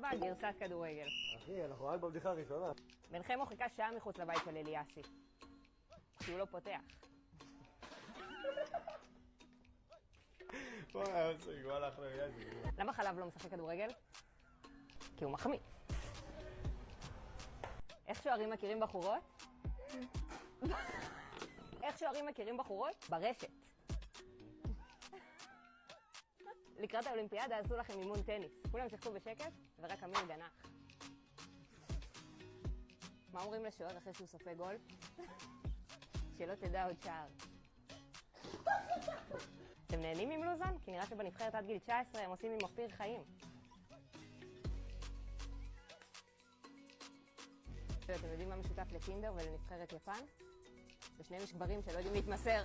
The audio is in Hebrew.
סבא, גרסת כדורגל. אחי, אנחנו רק בבדיחה הראשונה. בן חמו חיכה שעה מחוץ לבית של אליאסי. כי הוא לא פותח. וואי, היה מצחיק, וואלה, אחלה אליאסי. למה חלב לא משחק כדורגל? כי הוא מחמיץ. איך שוערים מכירים בחורות? איך שוערים מכירים בחורות? ברשת. לקראת האולימפיאדה עשו לכם אימון טניס. כולם שיחקו בשקט ורק אמיר גנח. מה אומרים לשוער אחרי שהוא סופג גול? שלא תדע עוד שער. אתם נהנים עם לוזן? כי נראה שבנבחרת עד גיל 19 הם עושים עם אופיר חיים. אתם יודעים מה משותף לטינדר ולנבחרת יפן? זה שני משגברים שלא יודעים להתמסר.